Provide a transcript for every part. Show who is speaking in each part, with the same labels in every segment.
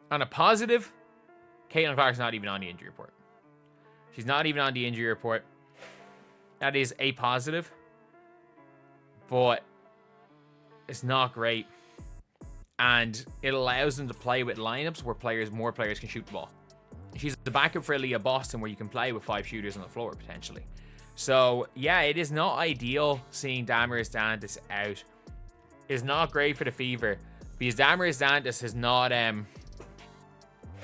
Speaker 1: On a positive, Caitlin Clark's not even on the injury report. She's not even on the injury report. That is a positive. But it's not great. And it allows them to play with lineups where more players can shoot the ball. She's the backup for Leah Boston, where you can play with 5 shooters on the floor, potentially. So, yeah, it is not ideal seeing Damaris Dantas out. It's not great for the Fever, because Damaris Dantas has not...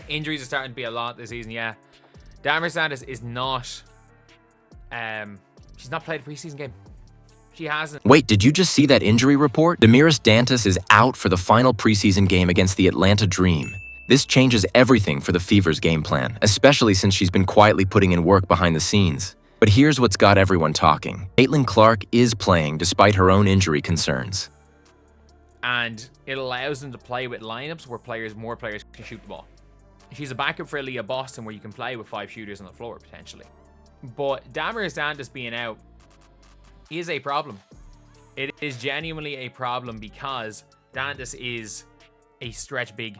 Speaker 1: injuries are starting to be a lot this season, yeah. Damaris Dantas is not... she's not played a preseason game. She hasn't.
Speaker 2: Wait, did you just see that injury report? Damaris Dantas is out for the final preseason game against the Atlanta Dream. This changes everything for the Fever's game plan, especially since she's been quietly putting in work behind the scenes. But here's what's got everyone talking. Caitlin Clark is playing despite her own injury concerns.
Speaker 1: And it allows them to play with lineups where more players can shoot the ball. She's a backup for Leah Boston, where you can play with 5 shooters on the floor, potentially. But Damaris Dantas being out is a problem. It is genuinely a problem, because Dantas is a stretch big.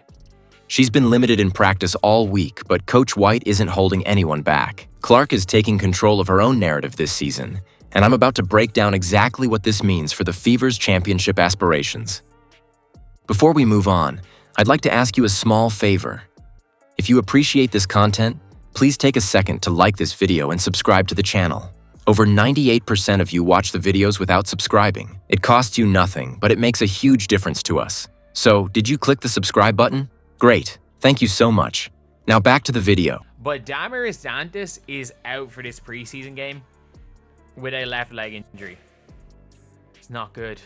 Speaker 2: She's been limited in practice all week, but Coach White isn't holding anyone back. Clark is taking control of her own narrative this season, and I'm about to break down exactly what this means for the Fever's championship aspirations. Before we move on, I'd like to ask you a small favor. If you appreciate this content, please take a second to like this video and subscribe to the channel. Over 98% of you watch the videos without subscribing. It costs you nothing, but it makes a huge difference to us. So, did you click the subscribe button? Great, thank you so much. Now back to the video.
Speaker 1: But Damaris Dantas is out for this preseason game with a left leg injury. It's not good.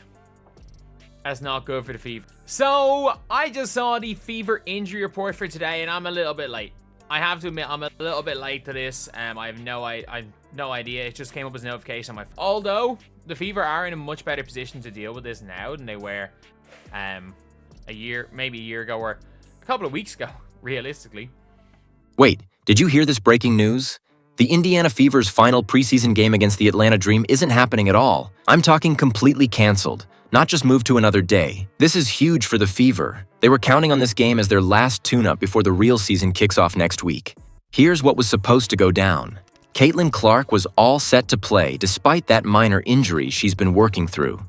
Speaker 1: That's not good for the Fever. So, I just saw the Fever injury report for today, and I'm a little bit late. I have to admit, I'm a little bit late to this. I have no idea. It just came up as a notification on my phone. Although, the Fever are in a much better position to deal with this now than they were maybe a year ago, or a couple of weeks ago, realistically.
Speaker 2: Wait, did you hear this breaking news? The Indiana Fever's final preseason game against the Atlanta Dream isn't happening at all. I'm talking completely canceled, not just moved to another day. This is huge for the Fever. They were counting on this game as their last tune-up before the real season kicks off next week. Here's what was supposed to go down. Caitlin Clark was all set to play despite that minor injury she's been working through.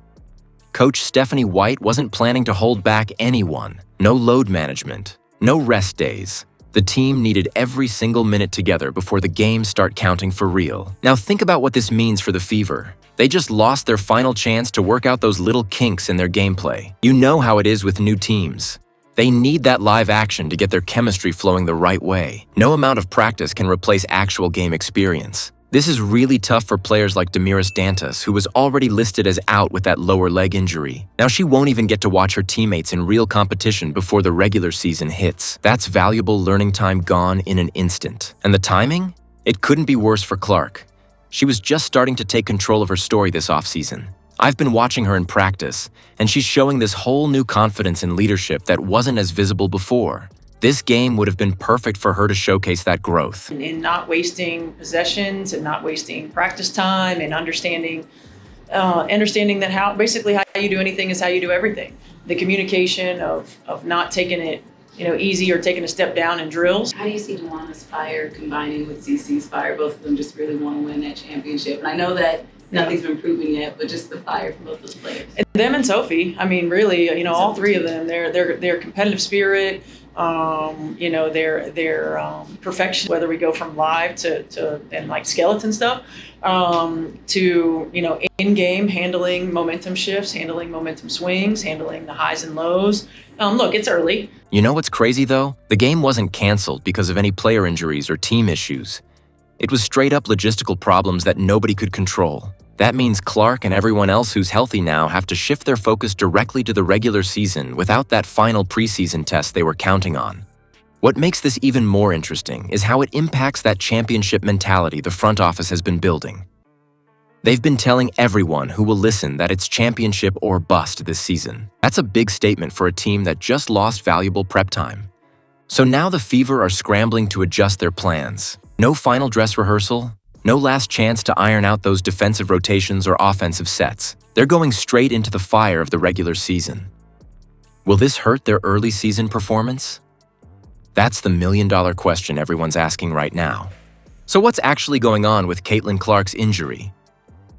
Speaker 2: Coach Stephanie White wasn't planning to hold back anyone. No load management, no rest days. The team needed every single minute together before the games start counting for real. Now think about what this means for the Fever. They just lost their final chance to work out those little kinks in their gameplay. You know how it is with new teams. They need that live action to get their chemistry flowing the right way. No amount of practice can replace actual game experience. This is really tough for players like Damaris Dantas, who was already listed as out with that lower leg injury. Now she won't even get to watch her teammates in real competition before the regular season hits. That's valuable learning time gone in an instant. And the timing? It couldn't be worse for Clark. She was just starting to take control of her story this offseason. I've been watching her in practice, and she's showing this whole new confidence and leadership that wasn't as visible before. This game would have been perfect for her to showcase that growth.
Speaker 3: In not wasting possessions and not wasting practice time, and understanding that how you do anything is how you do everything. The communication of not taking it easy or taking a step down in drills.
Speaker 4: How do you see Delana's fire combining with CeCe's fire? Both of them just really want to win that championship. And I know that nothing's been proven yet, but just the fire from both those players.
Speaker 3: And them and Sophie, I mean, really, all three of them, their competitive spirit, their perfection, whether we go from live to like skeleton stuff, to in-game handling momentum shifts, handling momentum swings, handling the highs and lows. Look, it's early.
Speaker 2: You know what's crazy though? The game wasn't canceled because of any player injuries or team issues. It was straight up logistical problems that nobody could control. That means Clark and everyone else who's healthy now have to shift their focus directly to the regular season without that final preseason test they were counting on. What makes this even more interesting is how it impacts that championship mentality the front office has been building. They've been telling everyone who will listen that it's championship or bust this season. That's a big statement for a team that just lost valuable prep time. So now the Fever are scrambling to adjust their plans. No final dress rehearsal, no last chance to iron out those defensive rotations or offensive sets. They're going straight into the fire of the regular season. Will this hurt their early season performance? That's the million-dollar question everyone's asking right now. So what's actually going on with Caitlin Clark's injury?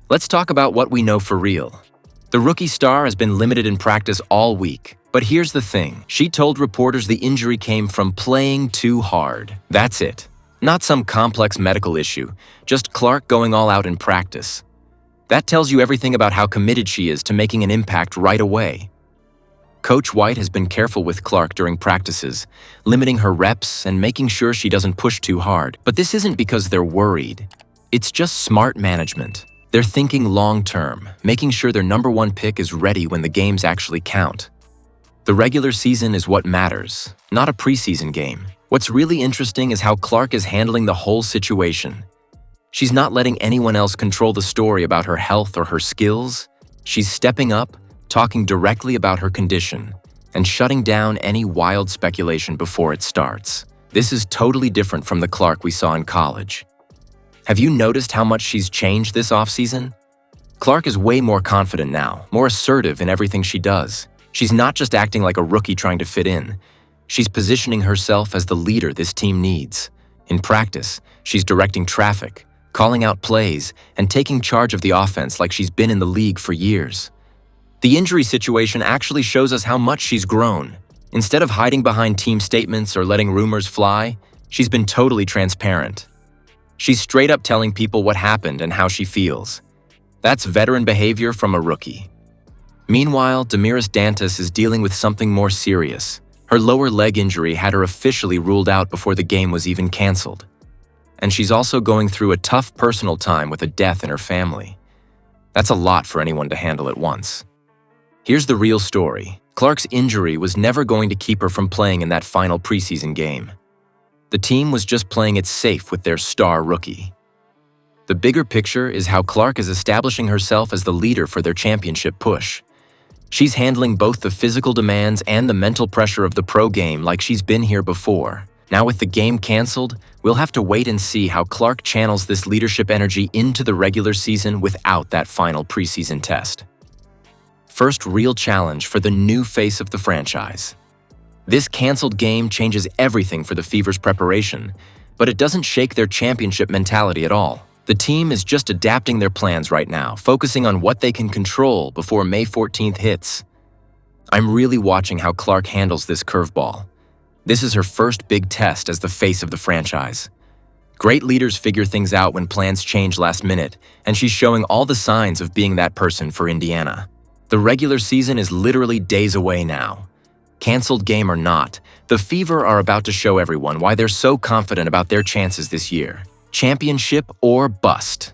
Speaker 2: Let's talk about what we know for real. The rookie star has been limited in practice all week. But here's the thing. She told reporters the injury came from playing too hard. That's it. Not some complex medical issue, just Clark going all out in practice. That tells you everything about how committed she is to making an impact right away. Coach White has been careful with Clark during practices, limiting her reps and making sure she doesn't push too hard. But this isn't because they're worried. It's just smart management. They're thinking long-term, making sure their #1 pick is ready when the games actually count. The regular season is what matters, not a preseason game. What's really interesting is how Clark is handling the whole situation. She's not letting anyone else control the story about her health or her skills. She's stepping up, talking directly about her condition, and shutting down any wild speculation before it starts. This is totally different from the Clark we saw in college. Have you noticed how much she's changed this offseason? Clark is way more confident now, more assertive in everything she does. She's not just acting like a rookie trying to fit in. She's positioning herself as the leader this team needs. In practice, she's directing traffic, calling out plays, and taking charge of the offense like she's been in the league for years. The injury situation actually shows us how much she's grown. Instead of hiding behind team statements or letting rumors fly, she's been totally transparent. She's straight up telling people what happened and how she feels. That's veteran behavior from a rookie. Meanwhile, Damiris Dantas is dealing with something more serious. Her lower leg injury had her officially ruled out before the game was even canceled. And she's also going through a tough personal time with a death in her family. That's a lot for anyone to handle at once. Here's the real story. Clark's injury was never going to keep her from playing in that final preseason game. The team was just playing it safe with their star rookie. The bigger picture is how Clark is establishing herself as the leader for their championship push. She's handling both the physical demands and the mental pressure of the pro game like she's been here before. Now with the game canceled, we'll have to wait and see how Clark channels this leadership energy into the regular season without that final preseason test. First real challenge for the new face of the franchise. This canceled game changes everything for the Fever's preparation, but it doesn't shake their championship mentality at all. The team is just adapting their plans right now, focusing on what they can control before May 14th hits. I'm really watching how Clark handles this curveball. This is her first big test as the face of the franchise. Great leaders figure things out when plans change last minute, and she's showing all the signs of being that person for Indiana. The regular season is literally days away now. Canceled game or not, the Fever are about to show everyone why they're so confident about their chances this year. Championship or bust.